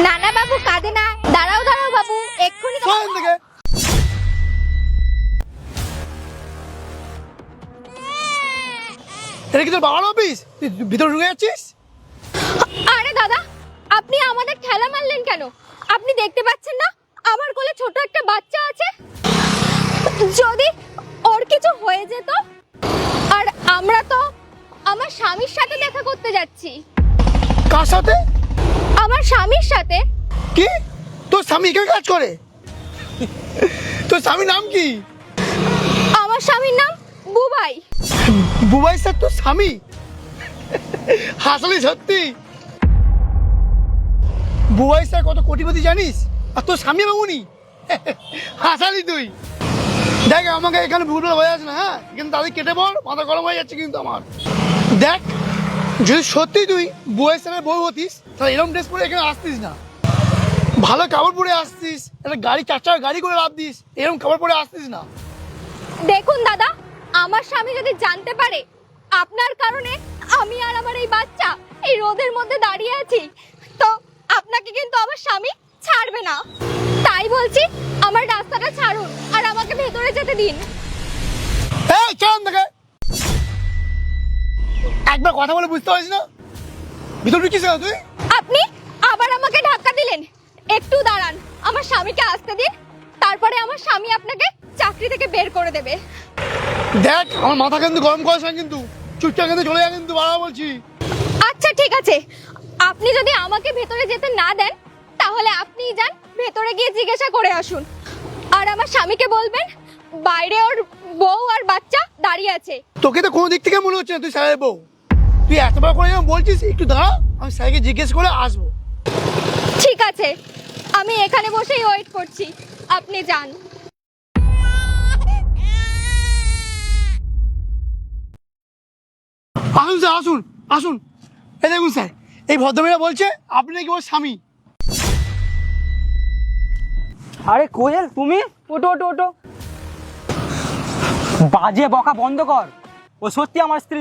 না না বাবু, কাঁদে না। দাঁড়াও দাঁড়াও বাবু, এক্ষুনি এটা কি তোর বাবার অফিস? তুই ভিতরে ঢুকে যাচ্ছিস? আরে দাদা, আপনি আমাদের ঠেলা মারলেন কেন? আপনি দেখতে পাচ্ছেন না আমার কোলে ছোট একটা বাচ্চা আছে? যদি ওর কিছু হয়ে যেত? আর আমরা তো আমার স্বামীর সাথে দেখা করতে যাচ্ছি। কার সাথে? আমার স্বামীর সাথে। কি? তোর স্বামী এখানে কাজ করে? তোর স্বামীর নাম কি? আমার স্বামীর নাম বুবাই। বুবাই স্যার তোর স্বামী? হাসলি সত্যি? বুবাই স্যার কত কোটিপতি জানিস? আর তোর স্বামী বাবুনি? হাসালি তুই। দেখ আমাকে এখানে ভুলভাল হয়ে যাচ্ছে না, হ্যাঁ? কিন্তু তাদের কেটে পড়, মাথা গরম হয়ে যাচ্ছে কিন্তু আমার। দেখ, যদি সত্যি তুই বুবাই স্যারের বউ হতিস তাহলে এরকম ড্রেস পরে এখানে আসতিস না। ভালো কাপড় পরে আসতিস, একটা গাড়ি 4 চাকা গাড়ি করে লাভ দিস, এরকম কাপড় পরে আসতিস না। দেখুন দাদা, আমার স্বামী যদি জানতে পারে আপনার কারণে আমি আর আমার এই বাচ্চা এই রোদের মধ্যে দাঁড়িয়ে আছি, তো আপনাকে কিন্তু আমার স্বামী ছাড়বে না। তাই বলছি, আমার রাস্তাটা ছাড়ুন আর আমাকে ভেতরে যেতে দিন। এই চল দেখে, একবার কথা বলে বুঝতে পারিস না? ভিতরে ঢুকিস না তুই? আপনি আবার আমাকে ধাক্কা দিলেন। একটু দাঁড়ান, আমার স্বামীকে আসতে দিন, তারপরে আমার স্বামী আপনাকে চাকরি থেকে বের করে দেবে। দেখ আমার মাথা কিন্তু গরম করিস না কিন্তু, চুপচাপ কিন্তু চলে যা কিন্তু, বাবা বলছি। আচ্ছা ঠিক আছে, আপনি যদি আমাকে ভেতরে যেতে না দেন তাহলে আপনিই যান, ভেতরে গিয়ে জিজ্ঞাসা করে আসুন। আর আমার স্বামীকে বলবেন বাইরে ওর বউ আর বাচ্চা দাঁড়িয়ে আছে। তোকে তো কোনো দিক থেকে মনে হচ্ছে না তুই স্যারের বউ। তুই এতবার করে যখন বলছিস একটু দাঁড়া, আমি স্যারকে জিজ্ঞেস করে আসবো। ঠিক আছে, আমি এখানে বসেই ওয়েট করছি, আপনি যান। আসুন স্যার, আসুন আসুন। এই দেখুন স্যার, এই ভদ্রমহিলা বলছে আপনি নাকি ওর স্বামী। আরে কোয়েল, তুমি ওটো ওটো ওটো, বাজে বকা বন্ধ কর। ও সত্যি আমার স্ত্রী।